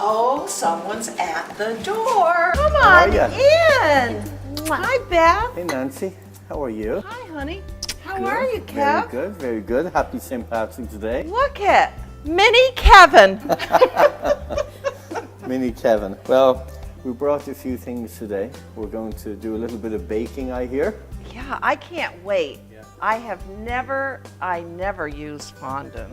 Oh, someone's at the door. Come How are on ya? in. Hi, Beth. Hey Nancy, how are you? Hi, honey. How Good. are you, Kev? Very good, very good. Happy St. Patrick's Day. Look at Mini Kevin. Mini Kevin. Well, we brought you a few things today. We're going to do a little bit of baking, I hear. Yeah, I can't wait. I never used fondant.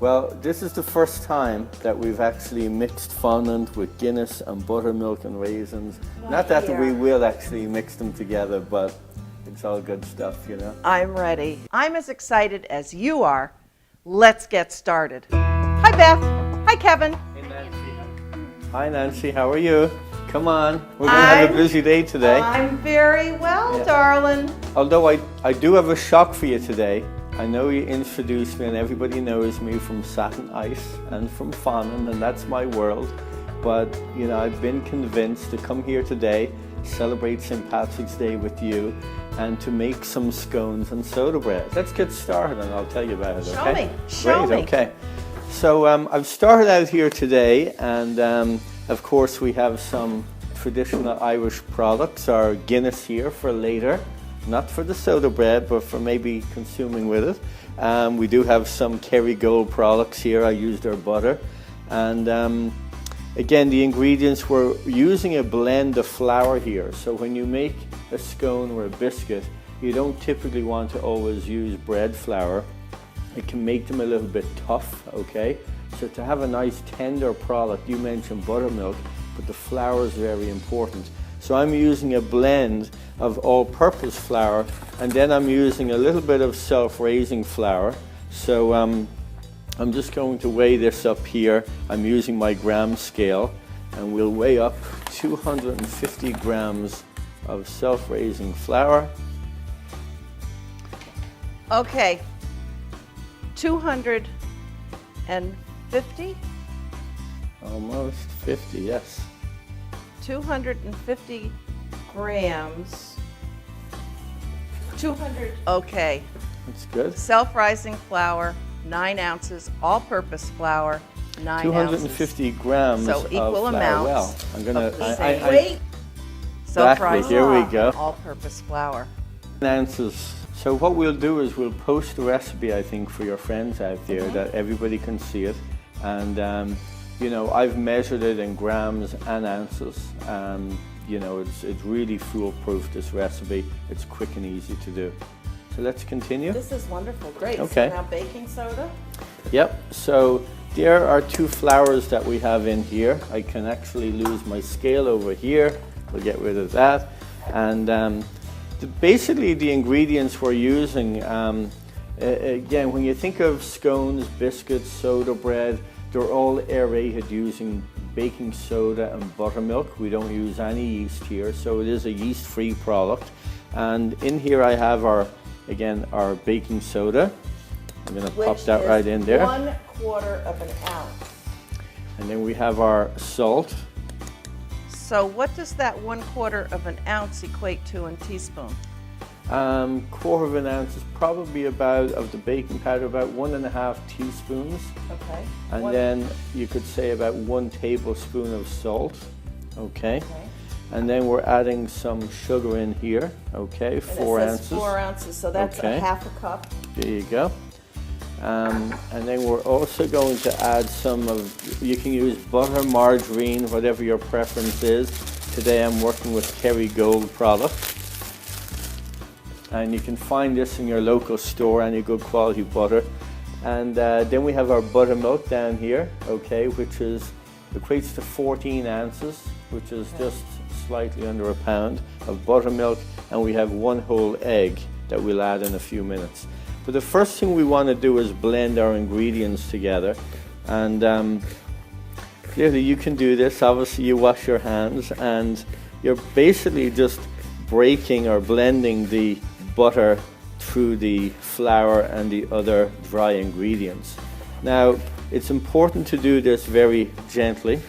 Well, this is the first time that we've actually mixed fondant with Guinness and buttermilk and raisins. Not that we will actually mix them together, but it's all good stuff, you know. I'm ready. I'm as excited as you are. Let's get started. Hi, Beth. Hi, Kevin. Hey Nancy. Hi Nancy, how are you? Come on, we're going to have a busy day today. I'm very well, darling. Although I do have a shock for you today. I know you introduced me and everybody knows me from satin ice and from fondant, and that's my world. But, you know, I've been convinced to come here today, celebrate St. Patrick's Day with you, and to make some scones and soda bread. Let's get started and I'll tell you about it, okay? Show me. Great, okay. So I've started out here today, and of course we have some traditional Irish products, our Guinness here for later. Not for the soda bread, but for maybe consuming with it. We do have some Kerrygold products here. I used their butter. And again, the ingredients, we're using a blend of flour here. So when you make a scone or a biscuit, you don't typically want to always use bread flour. It can make them a little bit tough, okay? So to have a nice tender product, you mentioned buttermilk, but the flour is very important. So I'm using a blend of all-purpose flour, and then I'm using a little bit of self-raising flour. So I'm just going to weigh this up here. I'm using my gram scale, and we'll weigh up 250 grams of self-raising flour. Okay, 250? Almost 50, yes. 250 grams. 200, okay. That's good. Self-rising flour, 9 ounces. All-purpose flour, 9 250 grams So equal of flour. amounts. Well, I'm gonna. Wait. Exactly, here we go. All-purpose flour. Ounces. So what we'll do is we'll post the recipe, I think, for your friends out there, that everybody can see it. And you know, I've measured it in grams and ounces. You know, it's really foolproof, this recipe. It's quick and easy to do. So let's continue. This is wonderful, great. Okay. So now baking soda? Yep, so there are 2 flours that we have in here. I can actually lose my scale over here. We'll get rid of that. And basically the ingredients we're using, again, when you think of scones, biscuits, soda bread, they're all aerated using baking soda and buttermilk. We don't use any yeast here, so it is a yeast-free product. And in here I have our baking soda. I'm going to pop that right in there. 1/4 of an ounce. And then we have our salt. So what does that 1/4 of an ounce equate to in teaspoon? 1/4 of an ounce is probably about, of the baking powder, about 1.5 teaspoons. Okay. And then you could say about 1 tablespoon of salt. Okay. And then we're adding some sugar in here. Okay, 4 ounces. 4 ounces, so that's a 1/2 cup. There you go. And then we're also going to add some of, you can use butter, margarine, whatever your preference is. Today I'm working with Kerrygold product. And you can find this in your local store, any good quality butter. And then we have our buttermilk down here, okay, which equates to 14 ounces, which is just slightly under a pound of buttermilk. And we have 1 whole egg that we'll add in a few minutes. But the first thing we want to do is blend our ingredients together. And clearly you can do this. Obviously you wash your hands, and you're basically just breaking or blending the butter through the flour and the other dry ingredients. Now, it's important to do this very gently.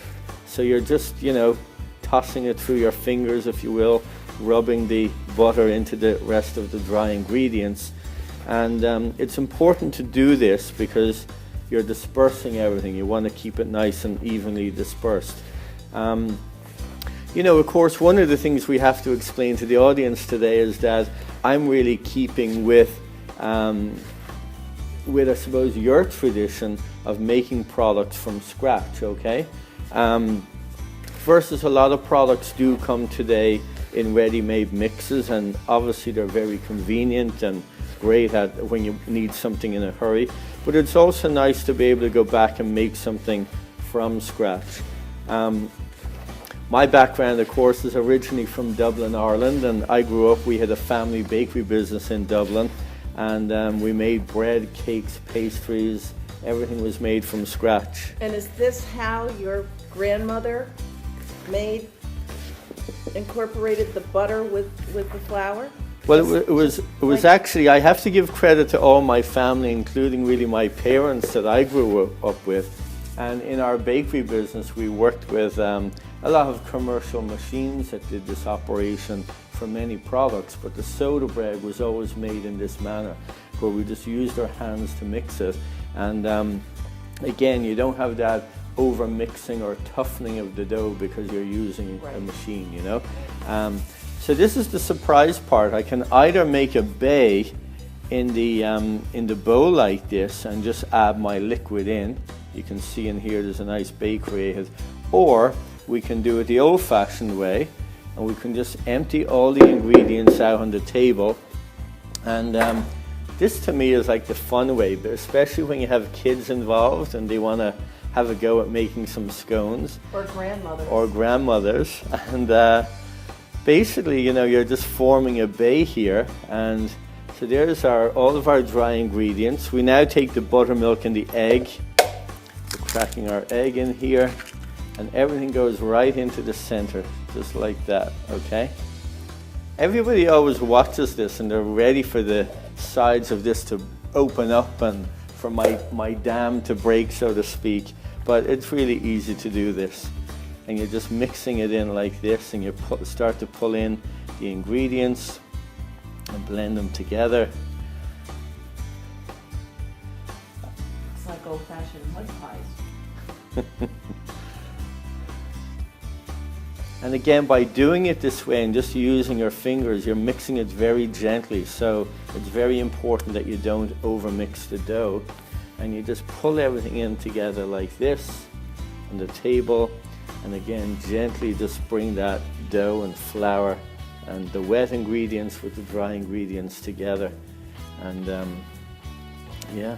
So you're just, you know, tossing it through your fingers, if you will, rubbing the butter into the rest of the dry ingredients. And it's important to do this because you're dispersing everything. You want to keep it nice and evenly dispersed. You know, of course, one of the things we have to explain to the audience today is that I'm really keeping with I suppose, your tradition of making products from scratch, okay? Versus a lot of products do come today in ready-made mixes, and obviously they're very convenient and great at when you need something in a hurry. But it's also nice to be able to go back and make something from scratch. My background, of course, is originally from Dublin, Ireland, and I grew up, we had a family bakery business in Dublin, and we made bread, cakes, pastries, everything was made from scratch. And is this how your grandmother incorporated the butter with the flour? Well, it was actually, I have to give credit to all my family, including really my parents that I grew up with. And in our bakery business, we worked with a lot of commercial machines that did this operation for many products, but the soda bread was always made in this manner, where we just used our hands to mix it. And again, you don't have that over mixing or toughening of the dough because you're using a machine, you know. So this is the surprise part. I can either make a bay in the bowl like this and just add my liquid in. You can see in here there's a nice bay created. Or we can do it the old-fashioned way, and we can just empty all the ingredients out on the table. And this to me is like the fun way, but especially when you have kids involved and they want to have a go at making some scones. Or grandmothers. Or grandmothers. And basically, you know, you're just forming a bay here. And so there's all of our dry ingredients. We now take the buttermilk and the egg. We're cracking our egg in here. And everything goes right into the center, just like that, okay? Everybody always watches this and they're ready for the sides of this to open up and for my dam to break, so to speak. But it's really easy to do this. And you're just mixing it in like this, and you start to pull in the ingredients and blend them together. It's like old-fashioned mud pies. And again, by doing it this way and just using your fingers, you're mixing it very gently. So it's very important that you don't overmix the dough. And you just pull everything in together like this on the table. And again, gently just bring that dough and flour and the wet ingredients with the dry ingredients together. And yeah.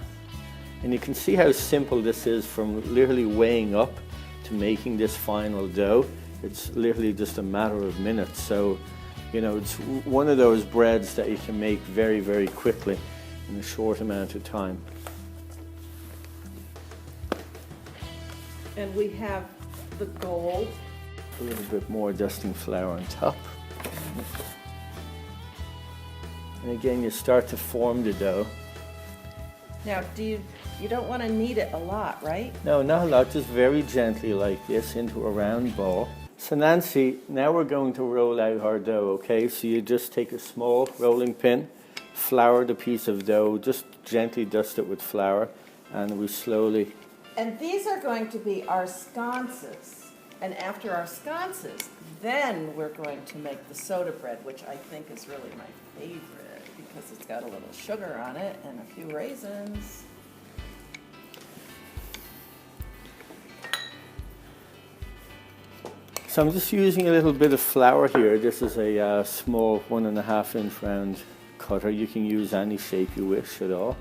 And you can see how simple this is from literally weighing up to making this final dough. It's literally just a matter of minutes. So, you know, it's one of those breads that you can make very, very quickly in a short amount of time. And we have the gold. A little bit more dusting flour on top. And again, you start to form the dough. Now, you don't want to knead it a lot, right? No, not a lot, just very gently like this into a round ball. So Nancy, now we're going to roll out our dough, okay? So you just take a small rolling pin, flour the piece of dough, just gently dust it with flour, and we slowly... And these are going to be our sconces. And after our sconces, then we're going to make the soda bread, which I think is really my favorite because it's got a little sugar on it and a few raisins. So I'm just using a little bit of flour here. This is a small 1.5 inch round cutter. You can use any shape you wish at all.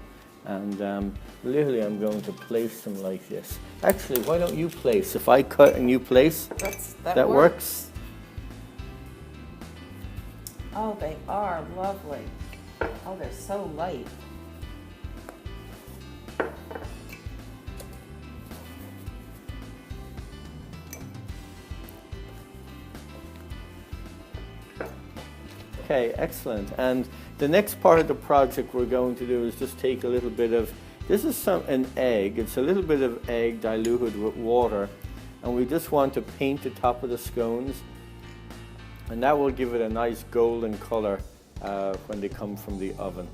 And literally I'm going to place them like this. Actually, why don't you place? If I cut and you place, that works. Oh, they are lovely. Oh, they're so light. Okay, excellent. And the next part of the project we're going to do is just take a little bit of, this is an egg. It's a little bit of egg diluted with water. And we just want to paint the top of the scones. And that will give it a nice golden color when they come from the oven.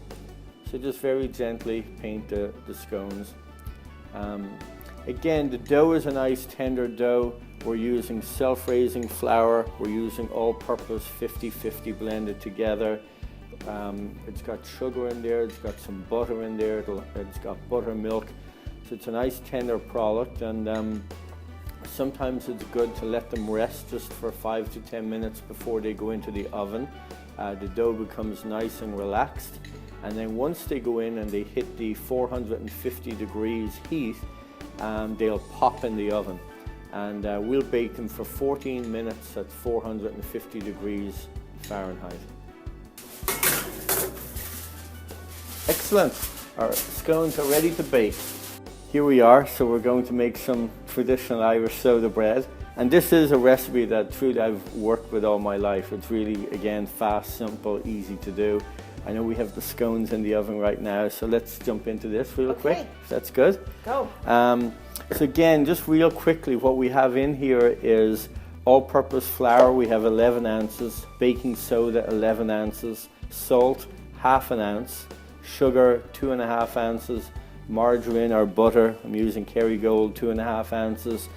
So just very gently paint the scones. Again, the dough is a nice tender dough. We're using self-raising flour. We're using all-purpose 50-50 blended together. It's got sugar in there, it's got some butter in there, it's got buttermilk. So it's a nice tender product, and sometimes it's good to let them rest just for 5 to 10 minutes before they go into the oven. The dough becomes nice and relaxed, and then once they go in and they hit the 450 degrees heat, they'll pop in the oven. And we'll bake them for 14 minutes at 450 degrees Fahrenheit. Excellent. Our scones are ready to bake. Here we are, so we're going to make some traditional Irish soda bread. And this is a recipe that truly I've worked with all my life. It's really, again, fast, simple, easy to do. I know we have the scones in the oven right now, so let's jump into this real quick. If that's good. Go. So again, just real quickly, what we have in here is all-purpose flour. We have 11 ounces, baking soda 11 ounces, salt ½ ounce, sugar 2½ ounces, margarine or butter, I'm using Kerrygold 2½ ounces,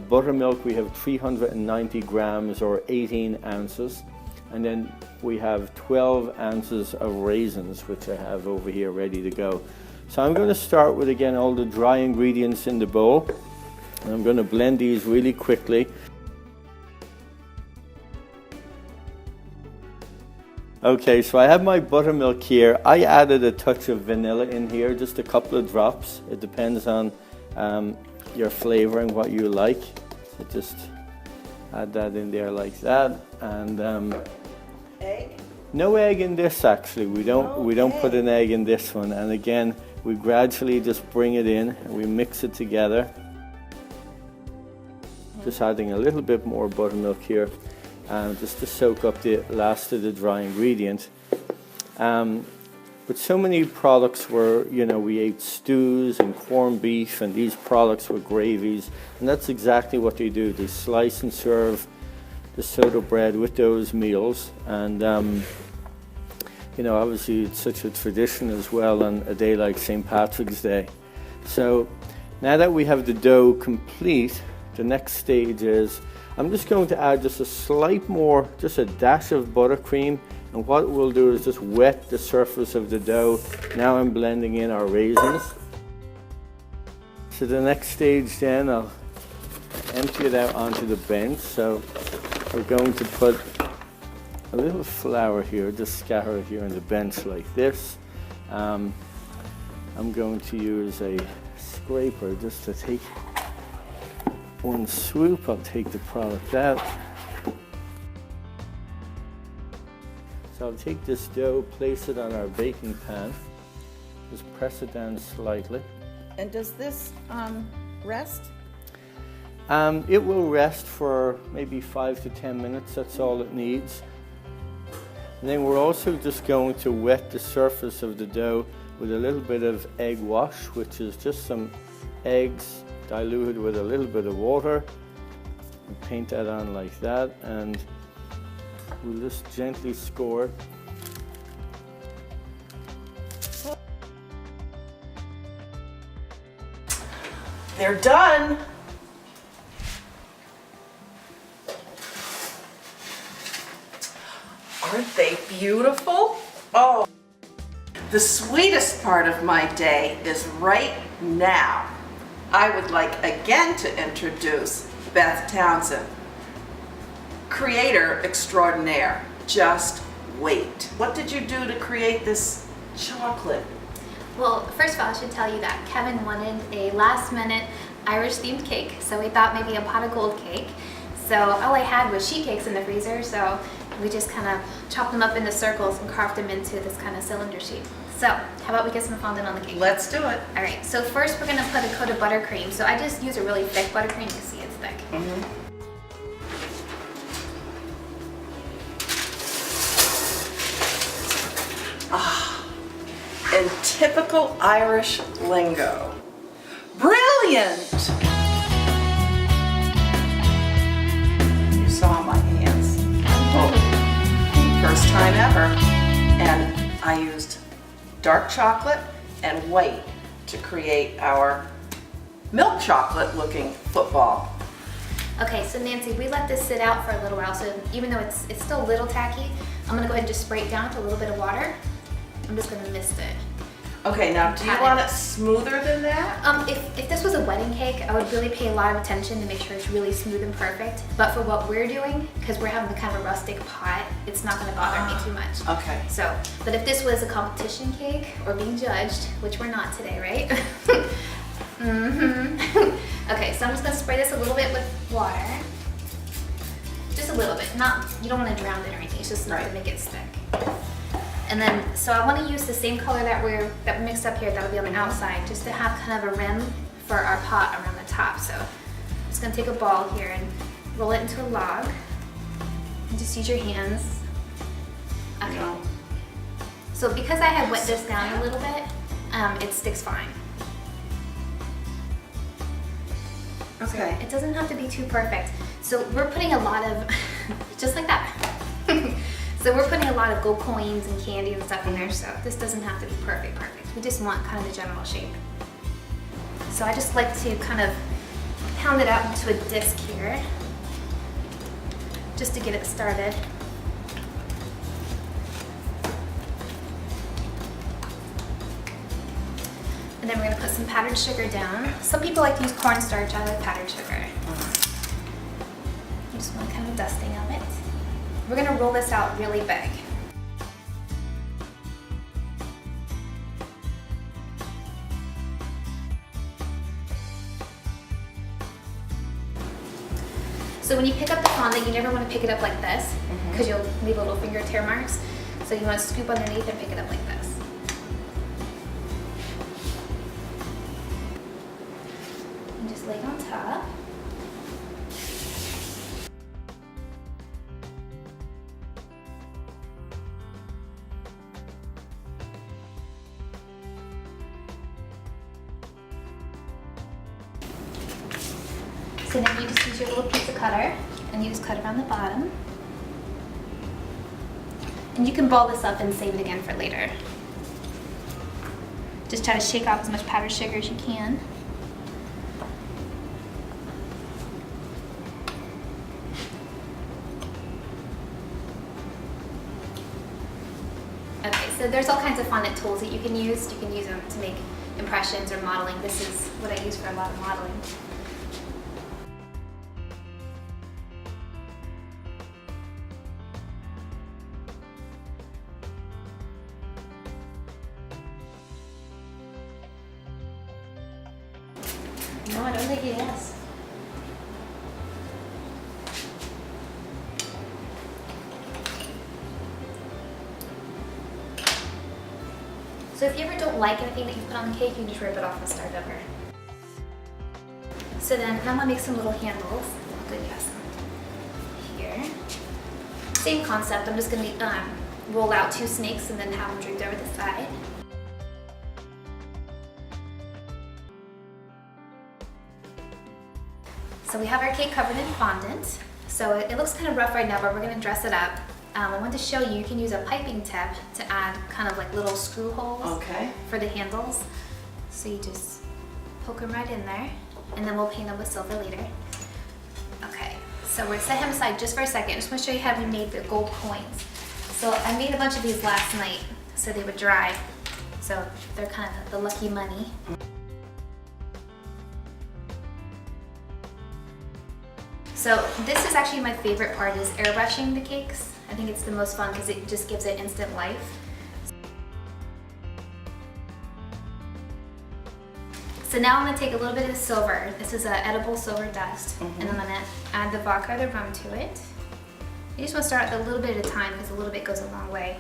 buttermilk we have 390 grams or 18 ounces, and then we have 12 ounces of raisins, which I have over here ready to go. So I'm going to start with, again, all the dry ingredients in the bowl, and I'm going to blend these really quickly. Okay, so I have my buttermilk here. I added a touch of vanilla in here, just a couple of drops. It depends on your flavor and what you like. So just add that in there like that. And Egg? no egg in this, actually. We don't put an egg in this one. And again, we gradually just bring it in and we mix it together. Just adding a little bit more buttermilk here. Just to soak up the last of the dry ingredient. With so many products where, we ate stews and corned beef, and these products were gravies, and that's exactly what they do. They slice and serve the soda bread with those meals, and obviously it's such a tradition as well on a day like St. Patrick's Day. So now that we have the dough complete, the next stage is I'm just going to add just a slight more, just a dash of buttercream, and what we'll do is just wet the surface of the dough. Now I'm blending in our raisins. So the next stage then, I'll empty it out onto the bench. So we're going to put a little flour here, just scatter it here on the bench like this. I'm going to use a scraper just to take one swoop. I'll take the product out. So I'll take this dough, place it on our baking pan, just press it down slightly. And does this rest? It will rest for maybe 5 to 10 minutes, that's all it needs. And then we're also just going to wet the surface of the dough with a little bit of egg wash, which is just some eggs diluted with a little bit of water. And paint that on like that, and we'll just gently score it. They're done. Aren't they beautiful? Oh, the sweetest part of my day is right now. I would like again to introduce Beth Townsend, creator extraordinaire. Just wait. What did you do to create this chocolate? Well, first of all, I should tell you that Kevin wanted a last-minute Irish-themed cake, so we thought maybe a pot of gold cake. So all I had was sheet cakes in the freezer, so we just kind of chopped them up into circles and carved them into this kind of cylinder shape. So how about we get some fondant on the cake? Let's do it. All right, so first we're going to put a coat of buttercream. So I just use a really thick buttercream. You can see it's thick. In typical Irish lingo. Brilliant! You saw my hands. Oh, first time ever. And I used dark chocolate and white to create our milk chocolate looking football. Okay, so Nancy, we let this sit out for a little while, so even though it's still a little tacky, I'm gonna go ahead and just spray it down with a little bit of water. I'm just gonna mist it. Okay, now do you Pat it. want it smoother than that? If this was a wedding cake, I would really pay a lot of attention to make sure it's really smooth and perfect. But for what we're doing, because we're having kind of a rustic pot, it's not gonna bother me too much. Okay. So, but if this was a competition cake or being judged, which we're not today, right? Okay, so I'm just gonna spray this a little bit with water. Just a little bit, you don't wanna drown it or anything, it's just enough to make it stick. And then, so I wanna use the same color that we mixed up here, that'll be on the outside, just to have kind of a rim for our pot around the top. So I'm just gonna take a ball here and roll it into a log. And just use your hands. Okay. No. So because I had wet this down a little bit, it sticks fine. Okay. It doesn't have to be too perfect. So we're putting a lot of, just like that. So we're putting a lot of gold coins and candy and stuff in there, so this doesn't have to be perfect. We just want kind of the general shape. So I just like to kind of pound it out into a disc here, just to get it started. And then we're gonna put some powdered sugar down. Some people like to use cornstarch, I like powdered sugar. I just want kind of a dusting of it. We're gonna roll this out really big. So when you pick up the fondant, you never wanna pick it up like this, because you'll leave little finger tear marks. So you wanna scoop underneath and pick it up like this. And just lay it on top. So then you just use your little pizza cutter and you just cut around the bottom. And you can ball this up and save it again for later. Just try to shake off as much powdered sugar as you can. Okay, so there's all kinds of fondant tools that you can use. You can use them to make impressions or modeling. This is what I use for a lot of modeling. No, I don't think it is. So if you ever don't like anything that you put on the cake, you can just rip it off and start over. So then I'm gonna make some little handles. I'm gonna get some here. Same concept, I'm just gonna roll out 2 snakes and then have them draped over the side. So we have our cake covered in fondant. So it looks kind of rough right now, but we're gonna dress it up. I wanted to show you, you can use a piping tip to add kind of like little screw holes for the handles. So you just poke them right in there, and then we'll paint them with silver later. Okay, so we're gonna set him aside just for a second. I just wanna show you how we made the gold coins. So I made a bunch of these last night so they would dry. So they're kind of the lucky money. So this is actually my favorite part, is airbrushing the cakes. I think it's the most fun because it just gives it instant life. So now I'm gonna take a little bit of silver. This is a edible silver dust, and I'm gonna add the vodka or the rum to it. You just wanna start with a little bit at a time because a little bit goes a long way.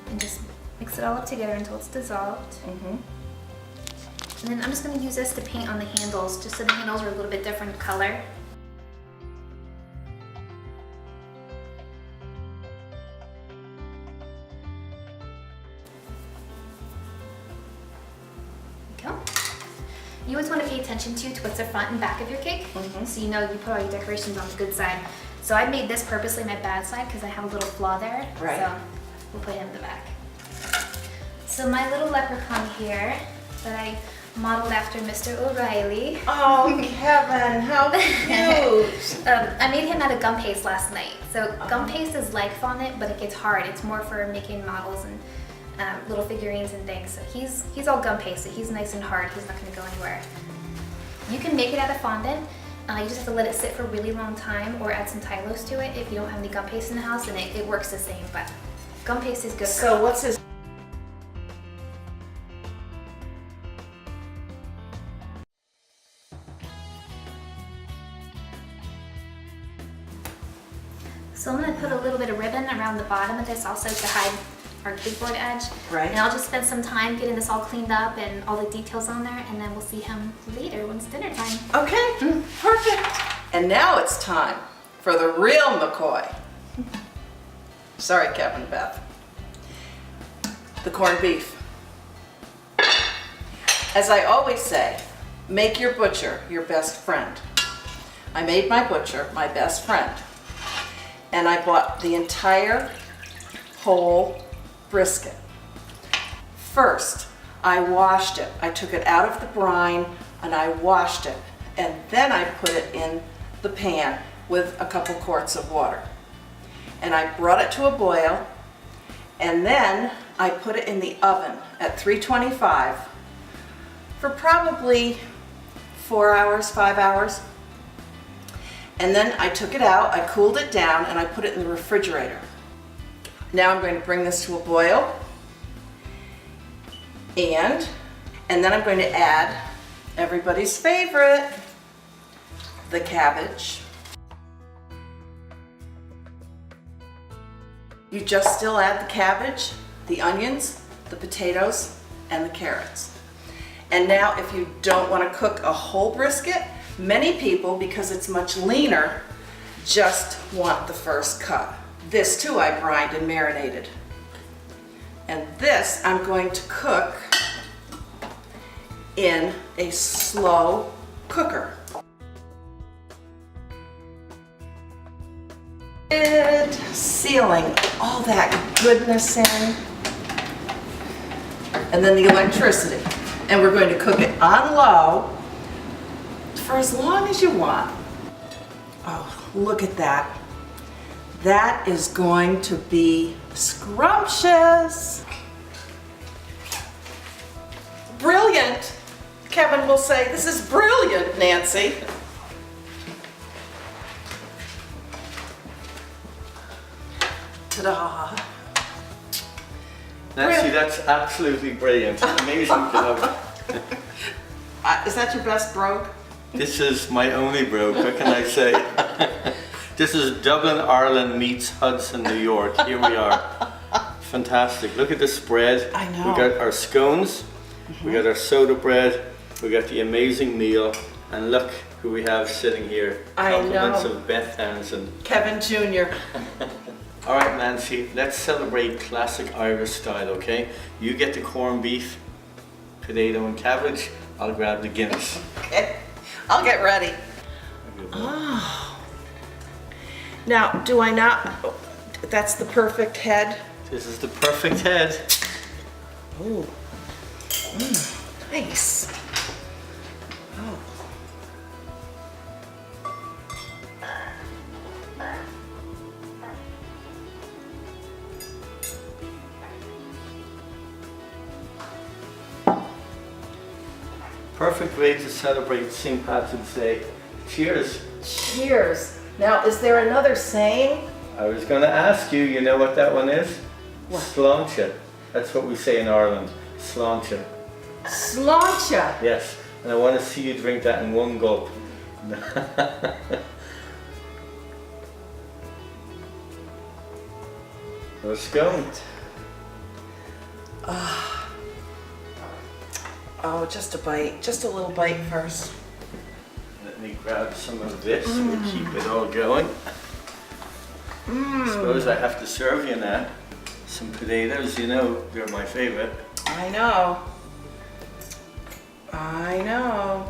And just mix it all up together until it's dissolved. And then I'm just gonna use this to paint on the handles, just so the handles are a little bit different color. You always want to pay attention to what's the front and back of your cake, so you know you put all your decorations on the good side. So I made this purposely my bad side because I have a little flaw there, so we'll put him in the back. So my little leprechaun here that I modeled after Mr. O'Reilly. Oh, Kevin, how cute. I made him out of gum paste last night. So gum paste is like fondant, but it gets hard. It's more for making models and little figurines and things. So he's all gum paste, so he's nice and hard. He's not going to go anywhere. You can make it out of fondant. You just have to let it sit for a really long time or add some Tylose to it if you don't have any gum paste in the house, and it works the same, but gum paste is good. So what's his... So I'm going to put a little bit of ribbon around the bottom of this also to hide our clipboard edge. Right. And I'll just spend some time getting this all cleaned up and all the details on there, and then we'll see him later when it's dinner time. Okay, perfect. And now it's time for the real McCoy. Sorry, Kevin and Beth. The corned beef. As I always say, make your butcher your best friend. I made my butcher my best friend. And I bought the entire whole brisket. First, I washed it. I took it out of the brine and I washed it. And then I put it in the pan with a couple quarts of water. And I brought it to a boil, and then I put it in the oven at 325 for probably 4 hours, 5 hours. And then I took it out, I cooled it down, and I put it in the refrigerator. Now I'm going to bring this to a boil, and then I'm going to add everybody's favorite, the cabbage. You just still add the cabbage, the onions, the potatoes, and the carrots. And now if you don't want to cook a whole brisket, many people, because it's much leaner, just want the first cut. This too I brined and marinated. And this I'm going to cook in a slow cooker. Sealing all that goodness in. And then the electricity. And we're going to cook it on low for as long as you want. Oh, look at that. That is going to be scrumptious. Brilliant. Kevin will say, this is brilliant, Nancy. Ta-da. Nancy, that's absolutely brilliant. Amazing job. Is that your best brogue? This is my only brogue, what can I say? This is Dublin, Ireland meets Hudson, New York. Here we are. Fantastic. Look at the spread. I know. We got our scones, we got our soda bread, we got the amazing meal, and look who we have sitting here. I Compliments know. of Beth Kevin. Kevin Jr. All right, Nancy, let's celebrate classic Irish style, okay? You get the corned beef, potato and cabbage. I'll grab the Guinness. Okay, I'll get ready. Oh. Now, do I not, that's the perfect head? This is the perfect head. Oh, nice. Oh. Perfect way to celebrate St. Patrick's Day. Cheers. Cheers. Now, is there another saying? I was going to ask you, you know what that one is? What? Sláinte. That's what we say in Ireland. Sláinte. Sláinte. Yes. And I want to see you drink that in one gulp. Let's go. Oh, just a bite. Just a little bite first. Let me grab some of this. We'll keep it all going. Suppose I have to serve you now. Some potatoes, you know, they're my favorite. I know. I know.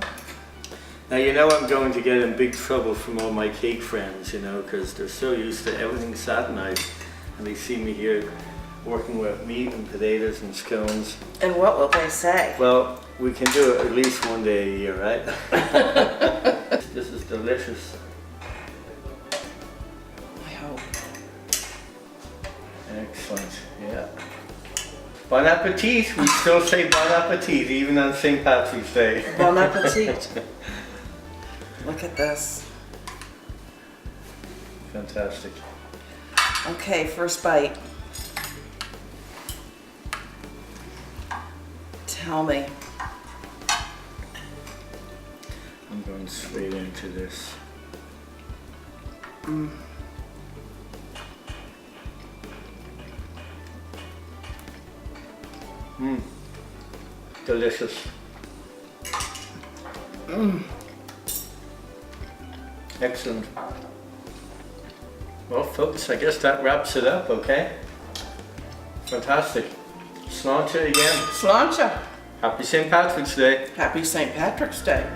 Now, you know I'm going to get in big trouble from all my cake friends, you know, because they're so used to everything satinized, and they see me here working with meat and potatoes and scones. And what will they say? Well, we can do it at least one day a year, right? This is delicious. I hope. Excellent, yeah. Bon appetit, we still say bon appetit even on St. Patrick's Day. Bon appetit. Look at this. Fantastic. Okay, first bite. Tell me. I'm going straight into this. Delicious. Excellent. Well, folks, I guess that wraps it up, okay? Fantastic. Sláinte again. Sláinte. Happy St. Patrick's Day. Happy St. Patrick's Day.